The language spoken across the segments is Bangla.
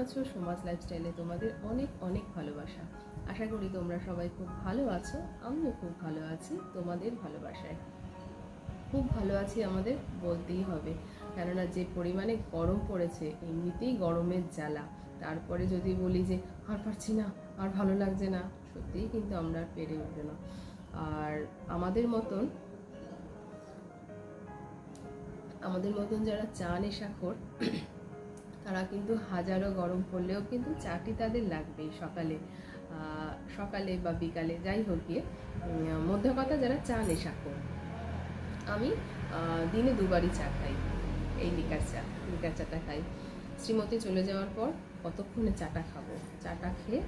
আছো? সমাজ লাইফস্টাইলে তোমাদের অনেক অনেক ভালোবাসা। আশা করি তোমরা সবাই খুব ভালো আছো। আমিও খুব ভালো আছি তোমাদের ভালোবাসায়। খুব ভালো আছি আমাদের বলতেই হবে, কেননা যে পরিমাণে গরম পড়েছে, এমনিতেই গরমের জ্বালা, তারপরে যদি বলি যে আর পারছি না, আর ভালো লাগছে না, সত্যিই কিন্তু আমরা আর পেরে উঠবো না। আর আমাদের মতন যারা চা নেশাখোর, তারা কিন্তু হাজারো গরম পড়লেও কিন্তু চাটি তাদের লাগবেই, সকালে বা বিকালে, যাই হোক গিয়ে। মধ্য কথা, যারা চা নেশাখোর। আমি দিনে দুবারই চা খাই, এই লিকার চাটা খাই। শ্রীমতী চলে যাওয়ার পর কতক্ষণে চাটা খাবো, চাটা খেয়ে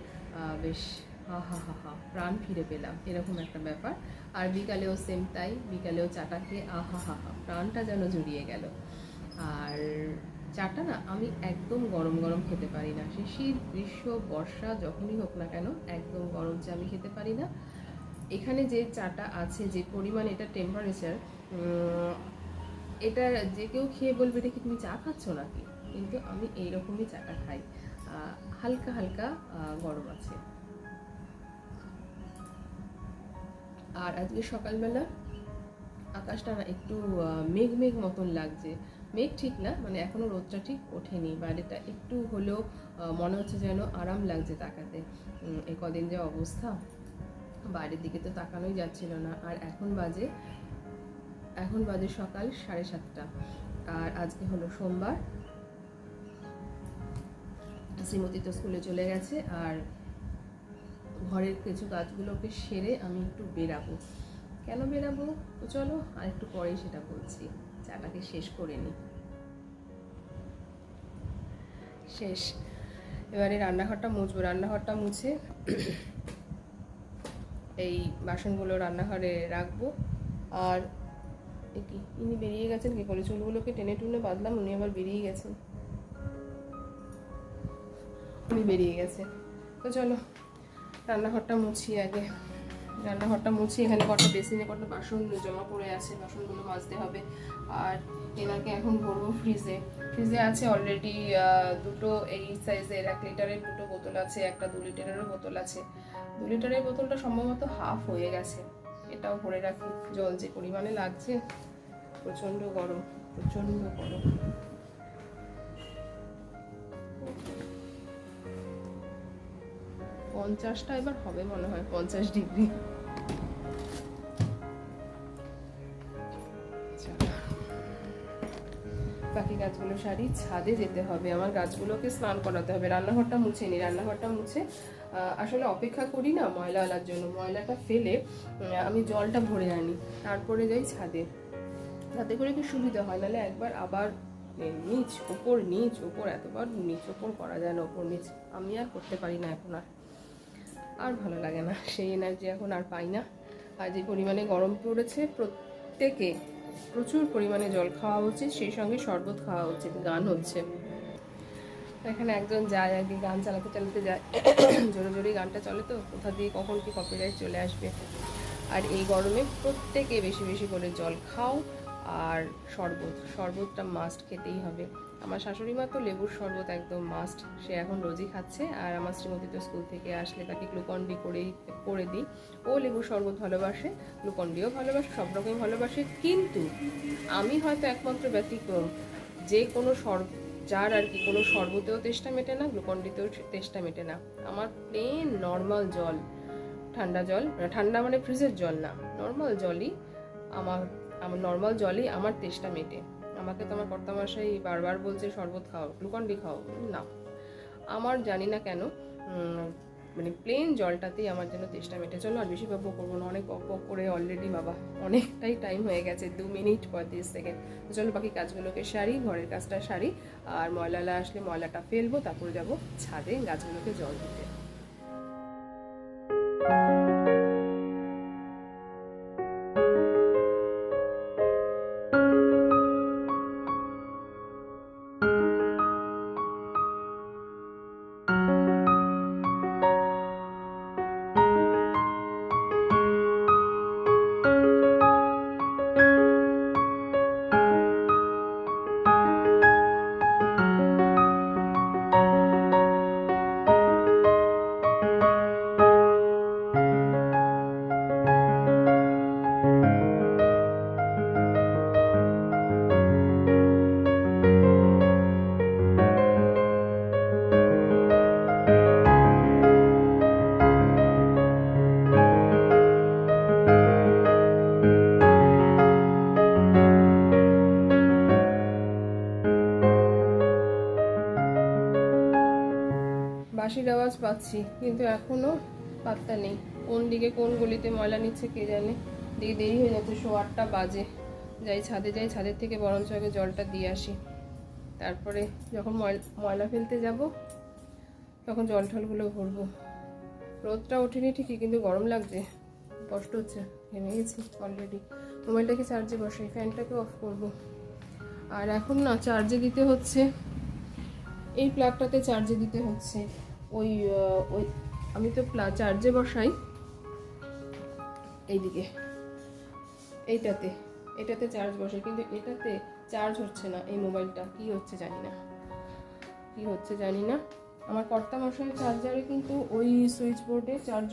বেশ হা হা হা হা প্রাণ ফিরে পেলাম, এরকম একটা ব্যাপার। আর বিকালেও সেম তাই, বিকালেও চাটা খেয়ে আহা হা হা প্রাণটা যেন জুড়িয়ে গেল। আর চাটা না আমি একদম গরম গরম খেতে পারি না, সে শীত গ্রীষ্ম বর্ষা যখনই হোক না কেন, একদম গরম চা আমি খেতে পারি না। এখানে যে চাটা আছে, যে পরিমাণ এটা টেম্পারেচার, এটা যে কেউ খেয়ে বলবে এটা কি তুমি চা খাচ্ছ নাকি, কিন্তু আমি এইরকমই চাটা খাই, হালকা হালকা গরম আছে। আর আজকে সকালবেলা আকাশটা না একটু মেঘ মেঘ মতন লাগছে, মেঘ ঠিক না, মানে এখনো রোদটা ঠিক ওঠেনি, বাইরেটা একটু হলেও মনে হচ্ছে যেন আরাম লাগছে তাকাতে। এই কদিন যে অবস্থা, বাইরের দিকে তো তাকানোই যাচ্ছিল না। আর এখন বাজে সকাল 7:30, আর আজকে হলো সোমবার। শ্রীমতী তো স্কুলে চলে গেছে, আর ঘরের কিছু কাজগুলোকে সেরে আমি একটু বেরাবো। কেন বেরাবো তো চলো আর একটু পরেই সেটা বলছি, চাটাকে শেষ করে নিই। শেষ, এবারে রান্নাঘরটা মুছবো। রান্নাঘরটা মুছে এই বাসনগুলো রান্নাঘরে রাখবো। আর কি, ইনি বেরিয়ে গেছেন কি করে, চুলগুলোকে টেনে টুনে বাঁধলাম, উনি আবার বেরিয়ে গেছেন, উনি বেরিয়ে গেছে। তো চলো রান্নাঘরটা মুছি আগে। রান্নাঘরটা মুছি, এখানে কটা বেসিনে কটা বাসন জমা পড়ে আছে, বাসনগুলো মাজতে হবে। আর এনাকে এখন ভরবো ফ্রিজে আছে অলরেডি দুটো এই সাইজের 1 লিটারের দুটো বোতল আছে, একটা 2 লিটারেরও বোতল আছে। 2 লিটারের বোতলটা সম্ভবত হাফ হয়ে গেছে, এটাও ভরে রাখি। জল যে পরিমাণে লাগছে, প্রচণ্ড গরম। 50টা এবার হবে মনে হয়, 50 ডিগ্রি। বাকি গাছগুলো সারি, ছাদে যেতে হবে, আমার গাছগুলোকে স্নান করাতে হবে। রান্নাঘরটা মুছে নিই, রান্নাঘরটা মুছে আসলে অপেক্ষা করি না ময়লাওয়ালার জন্য, ময়লাটা ফেলে আমি জলটা ভরে আনি, তারপরে যাই ছাদে, তাতে করে কি সুবিধা হয়। নাহলে একবার আবার নিচ ওপর এতবার নিচ ওপর করা যায় না, ওপর নিচ আমি আর করতে পারি না এখন, আর ভালো লাগে না, সেই এনার্জি এখন আর পাই না। আর যে পরিমাণে গরম পড়েছে, প্রত্যেকে প্রচুর পরিমাণে জল খাওয়া উচিত, সেই সঙ্গে শরবত খাওয়া উচিত। গান হচ্ছে এখানে, একজন যায় আর কি, গান চালাতে যায়, জোরে জোরে গানটা চলে, তো কোথা দিয়ে কখন কি কপিরাইট চলে আসবে। আর এই গরমে প্রত্যেকে বেশি বেশি করে জল খাও, আর শরবতটা মাস্ট খেতেই হবে। আমার শাশুড়ি মা তো লেবুর শরবত একদম মাস্ট, সে এখন রোজই খাচ্ছে। আর আমার শ্রীমতী তো স্কুল থেকে আসলে তাকে গ্লুকন-ডি করে দিই, ও লেবুর শরবত ভালোবাসে, গ্লুকন-ডিও ভালোবাসে, সব রকমই ভালোবাসে। কিন্তু আমি হয়তো একমাত্র ব্যতিক্রম, যে কোনো যার আর কি কোনো শরবতেও তেষ্টা মেটে না, গ্লুকন-ডিতেও তেষ্টা মেটে না। আমার প্লেন নর্মাল জল, ঠান্ডা মানে ফ্রিজের জল না, নর্মাল জলই আমার নর্মাল জলই আমার তেষ্টা মেটে। আমাকে তো আমার কর্তামশাই বারবার বলছে শরবত খাও, গ্লুকন-ডি খাও, না, আমার জানি না কেন মানে প্লেন জলটাতেই আমার জন্য তেষ্টা মেটে। চলো আর বেশি বকবক করবো না, অনেক বকবক করে অলরেডি বাবা অনেকটাই টাইম হয়ে গেছে, 2 মিনিট 35 সেকেন্ড। তো চলো বাকি কাজগুলোকে সারি, ঘরের কাজটা সারি, আর ময়লালা আসলে ময়লাটা ফেলবো, তারপরে যাবো ছাদে গাছগুলোকে জল দিতে। পাচ্ছি, কিন্তু এখনও পাত্তা নেই। কোন দিকে কোন গলিতে ময়লা নিচ্ছে কে জানে। দিকে দেরি হয়ে যাচ্ছে, 8:15 বাজে। যাই ছাদের থেকে বরঞ্চ আগে জলটা দিয়ে আসি, তারপরে যখন ময়লা ফেলতে যাব তখন জল ঠলগুলো ভরবো। রোদটা ওঠেনি ঠিকই, কিন্তু গরম লাগছে, কষ্ট হচ্ছে, ঘেমে গেছি অলরেডি। মোবাইলটাকে চার্জে বসাই, ফ্যানটাকে অফ করব। আর এখন না চার্জে দিতে হচ্ছে, এই প্লাগটাতে চার্জে দিতে হচ্ছে। ওই ওই আমি তো চার্জে বসাই এইদিকে, এটাতে চার্জ বসাই, কিন্তু এটাতে চার্জ হচ্ছে না। এই মোবাইলটা কি হচ্ছে জানি না। আমার কর্তামশাইয়ের চার্জারে কিন্তু ওই সুইচ বোর্ডে চার্জ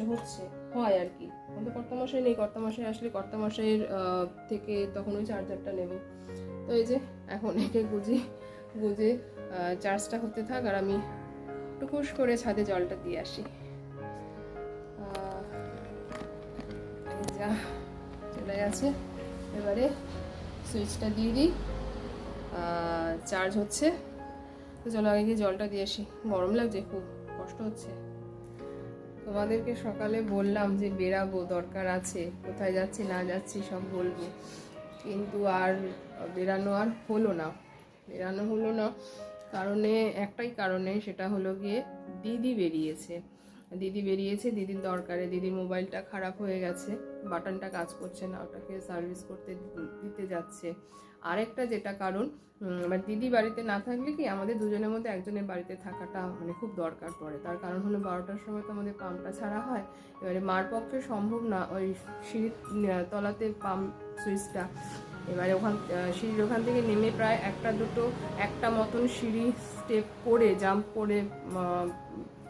হয় আর কি। কিন্তু কর্তামশাই নেই, কর্তামশাই আসলে কর্তামশাইয়ের থেকে তখন ওই চার্জারটা নেব। তো এই যে এখন একে গুজে চার্জটা হতে থাক, আর আমি টুকুস করে ছাদে জলটা দিয়ে আসি। যা চলে গেছে, এবারে সুইচটা দিয়ে দিই, চার্জ হচ্ছে। তো চলো আগে গিয়ে জলটা দিয়ে আসি, গরম লাগছে, খুব কষ্ট হচ্ছে। তোমাদেরকে সকালে বললাম যে বেরাবো, দরকার আছে, কোথায় যাচ্ছি না যাচ্ছি সব বলবো, কিন্তু আর বেরানো হলো না। একটাই কারণে, সেটা হলো গিয়ে দিদি বেরিয়েছে। দিদির দরকারে। দিদির মোবাইলটা খারাপ হয়ে গেছে, বাটনটা কাজ করছে না, ওটাকে সার্ভিস করতে দিতে যাচ্ছে। আরেকটা যেটা কারণ, দিদি বাড়িতে না থাকলে কি আমাদের দুজনের মধ্যে একজনের বাড়িতে থাকাটা মানে খুব দরকার পড়ে। তার কারণ হলো 12টার সময় তো আমাদের পাম্পটা ছাড়া হয়। এবারে মার পক্ষে সম্ভব না ওই সিঁড়ির তলাতে পাম্প সুইচটা, এবারে সিঁড়ির ওখান থেকে নেমে প্রায় একটা মতন সিঁড়ি স্টেপ করে জাম্প করে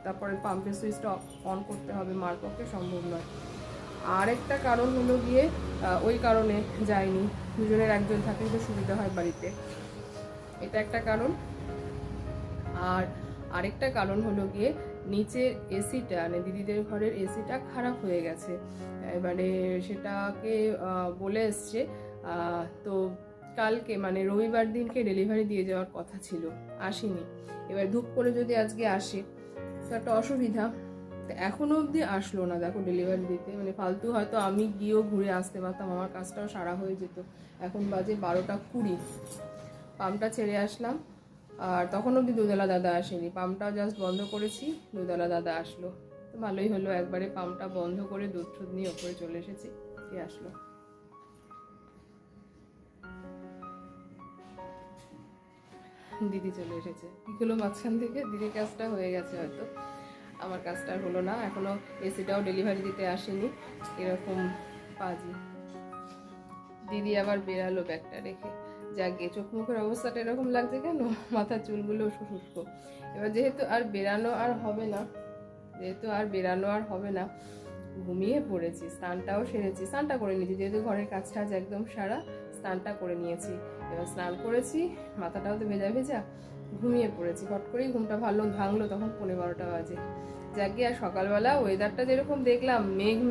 তারপরে পাম্পের সুইচটা অন করতে হবে, মার পক্ষে সম্ভব নয়। আর একটা কারণ হলো গিয়ে ওই কারণে যায়নি, দুজনের একজন থাকলে তো সুবিধা হয় বাড়িতে, এটা একটা কারণ। আর আরেকটা কারণ হলো গিয়ে নিচের এসিটা, মানে দিদিদের ঘরের এসিটা খারাপ হয়ে গেছে। এবারে সেটাকে বলে এসছে, তো কালকে মানে রবিবার দিনকে ডেলিভারি দিয়ে যাওয়ার কথা ছিল, আসেনি। এবার ধূপ করে যদি আজকে আসে তো একটা অসুবিধা। এখনো অবধি আসলো না, দেখো ডেলিভারি দিতে, মানে ফালতু হয়তো আমি গিয়েও ঘুরে আসতে পারতাম, আমার কাজটাও সারা হয়ে যেত। এখন বাজে 12:20, পাম্পটা ছেড়ে আসলাম, আর তখন অবধি দুধওয়ালা দাদা আসেনি। পাম্পটা জাস্ট বন্ধ করেছি, দুধওয়ালা দাদা আসলো, তো ভালোই হলো, একবারে পাম্পটা বন্ধ করে দুধ নিয়ে ওপরে চলে এসেছি। কে আসলো? দিদি চলে এসেছে। এগুলো মাঝখান থেকে দিদির কাজটা হয়ে গেছে, হয়তো আমার কাজটা হলো না। এখনো এসিটাও ডেলিভারি দিতে আসেনি, এরকম পাজি। দিদি আবার বেরালো ব্যাগটা রেখে, যাকে চোখ মুখের অবস্থাটা এরকম লাগছে কেন, মাথার চুলগুলো শুষ্ক। এবার যেহেতু আর বেরানো হবে না, ঘুমিয়ে পড়েছি। স্নানটাও সেরেছি, স্নানটা করে নিয়েছি, যেহেতু ঘরের কাজ টাজ একদম সারা, স্নানটা করে নিয়েছি। এবার স্নান করেছি, মাথাটাও তো ভেজা, ঘুমিয়ে পড়েছি। হট করেই ঘুমটা ভাঙলো তখন 12:15 বাজে। যাকে আর সকালবেলা ওয়েদারটা যেরকম দেখলাম,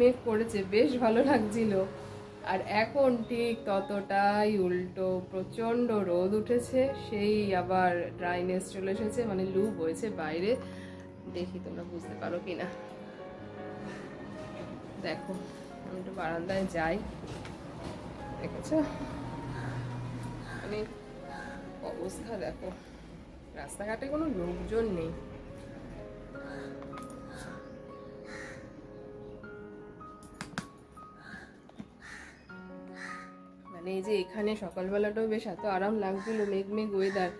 মেঘ করেছে, বেশ ভালো লাগছিল। আর এখন ঠিক ততটাই উল্টো, প্রচন্ড রোদ উঠেছে, সেই আবার ড্রাইনেস চলে এসেছে, মানে লু বইছে বাইরে। দেখি তোমরা বুঝতে পারো কিনা। দেখো আমি একটু বারান্দায় যাই, দেখেছো মানে অবস্থা দেখো, রাস্তাঘাটে কোনো লোকজন নেই। মানে এই যে এখানে সকালবেলাটাও বেশ এত আরাম লাগছিল, মেঘ ওয়েদার,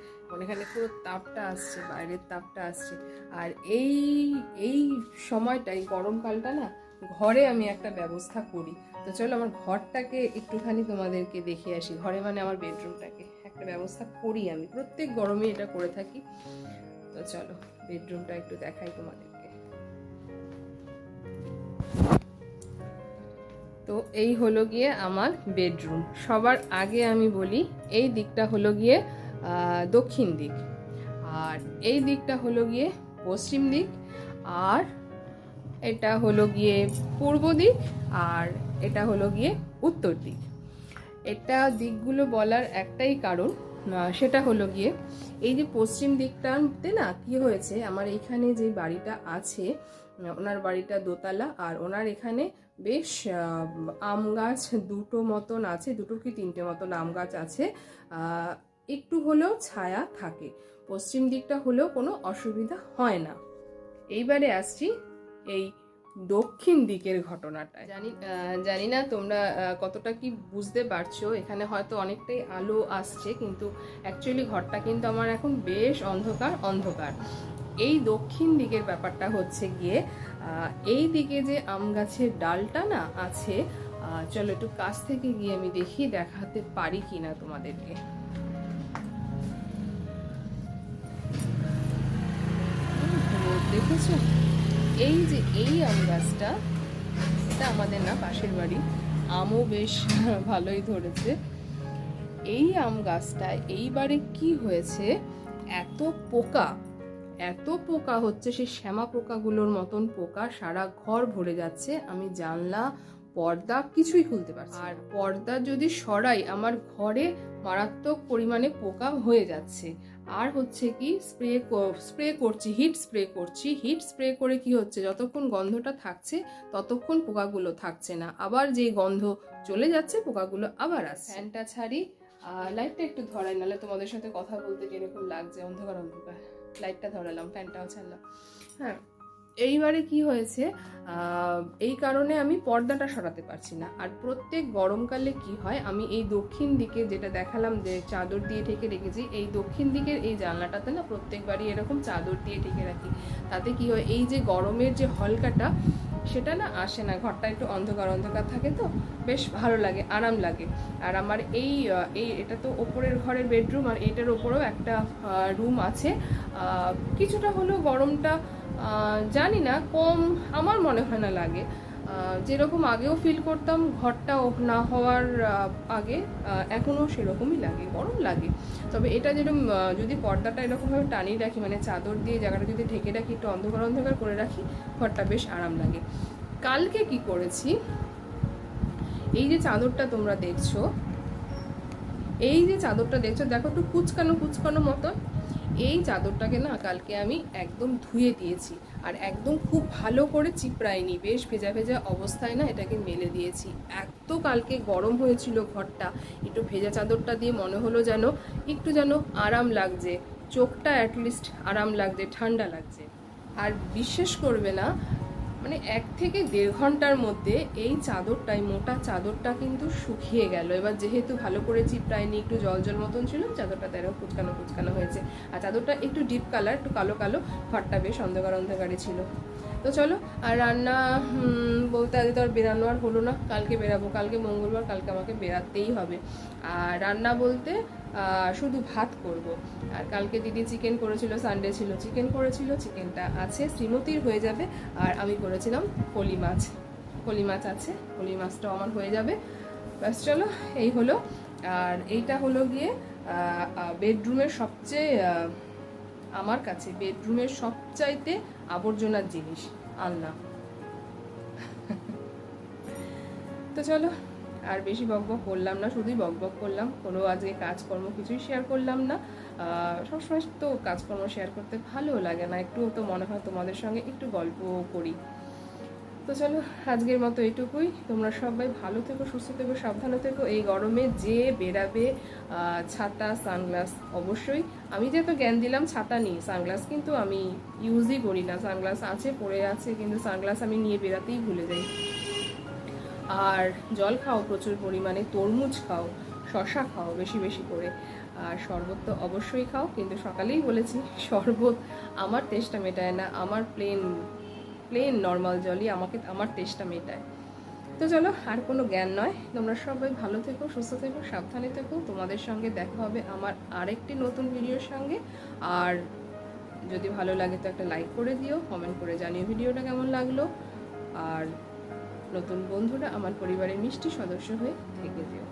এখানে পুরো তাপটা আসছে, বাইরের তাপটা আসছে। আর এই সময়টা, এই গরমকালটা না, ঘরে আমি একটা ব্যবস্থা করি। তো চলো আমার ঘরটাকে একটুখানি তোমাদেরকে দেখে আসি। ঘরে মানে আমার বেডরুমটাকে একটা ব্যবস্থা করি, আমি প্রত্যেক গরমে এটা করে থাকি। তো চলো বেডরুমটা একটু দেখাই তোমাদেরকে। তো এই হলো গিয়ে আমার বেডরুম। সবার আগে আমি বলি, এই দিকটা হলো গিয়ে দক্ষিণ দিক, আর এই দিকটা হলো গিয়ে পশ্চিম দিক, আর এটা হলো গিয়ে পূর্ব দিক, আর এটা হলো গিয়ে উত্তর দিক। এটা দিকগুলো বলার একটাই কারণ, সেটা হলো গিয়ে এই যে পশ্চিম দিকটাতে না কি হয়েছে, আমার এইখানে যে বাড়িটা আছে, ওনার বাড়িটা দোতলা, আর ওনার এখানে বেশ আম গাছ দুটো মতন আছে, দুটো কি তিনটে মতন আম গাছ আছে। একটু হলেও ছায়া থাকে, পশ্চিম দিকটা হলেও কোনো অসুবিধা হয় না। এইবারে আসছি এই দক্ষিণ দিকের ঘটনাটা। জানি না তোমরা কতটা কি বুঝতে পারছো, এখানে হয়তো অনেকটাই আলো আসছে, কিন্তু অ্যাকচুয়ালি ঘরটা কিন্তু আমার এখন বেশ অন্ধকার অন্ধকার। এই দক্ষিণ দিকের ব্যাপারটা হচ্ছে গিয়ে এই দিকে যে আম গাছের ডালটা না আছে, চলো একটু কাছ থেকে গিয়ে আমি দেখি দেখাতে পারি কিনা তোমাদেরকে। দেখেছো এই যে এই আম গাছটা, এটা আমাদের না পাশের বাড়ি, আমও বেশ ভালোই ধরেছে। এই আম গাছটায় এইবারে কি হয়েছে, এত পোকা, এত পোকা হচ্ছে, সেই শ্যামা পোকাগুলোর মতন পোকা সারা ঘর ভরে যাচ্ছে। আমি জানলা পর্দা কিছুই খুলতে পারছি, আর পর্দা যদি সরাই আমার ঘরে মারাত্মক পরিমাণে পোকা হয়ে যাচ্ছে। আর হচ্ছে কি স্প্রে করছি, হিট স্প্রে করে কি হচ্ছে, যতক্ষণ গন্ধটা থাকছে ততক্ষণ পোকাগুলো থাকছে না, আবার যেই গন্ধ চলে যাচ্ছে পোকাগুলো আবার আসছে। ফ্যানটা ছাড়ি, লাইটটা একটু ধরাই, নাহলে তোমাদের সাথে কথা বলতে কিরকম লাগছে, অন্ধকার অন্ধকার। লাইটটা ধরালাম, ফ্যানটাও ছাড়লাম। হ্যাঁ, এইবারে কি হয়েছে, এই কারণে আমি পর্দাটা সরাতে পারছি না। আর প্রত্যেক গরমকালে কি হয়, আমি এই দক্ষিণ দিকে যেটা দেখালাম যে চাদর দিয়ে ঢেকে রেখেছি, এই দক্ষিণ দিকের এই জানলাটাতে না প্রত্যেকবারই এরকম চাদর দিয়ে ঢেকে রাখি। তাতে কি হয়, এই যে গরমের যে হলকাটা সেটা না আসে না, ঘরটা একটু অন্ধকার অন্ধকার থাকে, তো বেশ ভালো লাগে, আরাম লাগে। আর আমার এটা তো ওপরের ঘরের বেডরুম, আর এটার ওপরেও একটা রুম আছে। কিছুটা হলেও গরমটা জানি না কম আমার মনে হয় না লাগে, যেরকম আগেও ফিল করতাম ঘরটা না হওয়ার আগে, এখনও সেরকমই লাগে, গরম লাগে। তবে এটা যেরকম যদি পর্দাটা এরকমভাবে টানিয়ে রাখি, মানে চাদর দিয়ে জায়গাটা যদি ঢেকে রাখি, একটু অন্ধকার অন্ধকার করে রাখি, ঘরটা বেশ আরাম লাগে। কালকে কি করেছি, এই যে চাদরটা তোমরা দেখছো, দেখো একটু কুচকানো কুচকানো মতো, এই চাদরটাকে না কালকে আমি একদম ধুয়ে দিয়েছি, আর একদম খুব ভালো করে চিপড়াইনি, বেশ ভেজা ভেজা অবস্থায় না এটাকে মেলে দিয়েছি। এত কালকে গরম হয়েছিল ঘরটা, একটু ভেজা চাদরটা দিয়ে মনে হলো যেন একটু যেন আরাম লাগছে, চোখটা অ্যাটলিস্ট আরাম লাগছে, ঠান্ডা লাগছে। আর বিশ্বাস করবে না, মানে 1 থেকে 1.5 ঘন্টার মধ্যে এই চাদরটাই, মোটা চাদরটা কিন্তু শুকিয়ে গেল। এবার যেহেতু ভালো করে চিপড়াইনি, একটু জল জল মতন ছিল, চাদরটা তেরো কুচকানো কুচকানো হয়েছে। আর চাদরটা একটু ডিপ কালার, একটু কালো কালো, ঘরটা বেশ অন্ধকার অন্ধকারে ছিল। তো চলো, আর রান্না বলতে আজ তো আর বেরানো আর হলো না, কালকে বেরাবো, কালকে মঙ্গলবার, কালকে আমাকে বেরাতেই হবে। আর রান্না বলতে শুধু ভাত করব। আর কালকে দিদি চিকেন করেছিল, সানডে ছিল, চিকেন করেছিল, চিকেনটা আছে, শ্রীমতীর হয়ে যাবে। আর আমি করেছিলাম পলি মাছ আছে, পলি মাছটাও আমার হয়ে যাবে। ব্যাস চলো, এই হলো। আর এইটা হলো গিয়ে বেডরুমের সবচেয়ে, আমার কাছে বেডরুমের সবচাইতে আবর্জনার জিনিস আলনা। তো চলো, আর বেশি বকবক করলাম না, শুধুই বকবক করলাম, কোনো আজকে কাজকর্ম কিছুই শেয়ার করলাম না। সবসময় তো কাজকর্ম শেয়ার করতে ভালো লাগে না, একটু তো মনে হয় তোমাদের সঙ্গে একটু গল্প করি। তো চলো, আজকের মতো এইটুকুই। তোমরা সবাই ভালো থেকো, সুস্থ থেকো, সাবধানে থেকো। এই গরমে যে বেরাবে, ছাতা সানগ্লাস অবশ্যই। আমি যেহেতু জ্ঞান দিলাম ছাতা নিই, সানগ্লাস কিন্তু আমি ইউজই করি না। সানগ্লাস আছে, পড়ে আছে, কিন্তু সানগ্লাস আমি নিয়ে বেরাতেই ভুলে যাই। আর জল খাও প্রচুর পরিমাণে, তরমুজ খাও, শশা খাও বেশি বেশি করে, আর শরবত তো অবশ্যই খাও। কিন্তু সকালেই বলেছি শরবত আমার তেষ্টা মেটায় না, আমার প্লেন নর্মাল জলই আমার তেষ্টা মেটায়। তো চলো, আর কোনো জ্ঞান নয়। তোমরা সবাই ভালো থেকো, সুস্থ থেকো, সাবধানে থেকো। তোমাদের সঙ্গে দেখা হবে আমার আরেকটি নতুন ভিডিওর সঙ্গে। আর যদি ভালো লাগে তো একটা লাইক করে দিও, কমেন্ট করে জানিও ভিডিওটা কেমন লাগলো। আর নতুন বন্ধুরা আমার পরিবারের মিষ্টি সদস্য হয়ে থেকে দিও।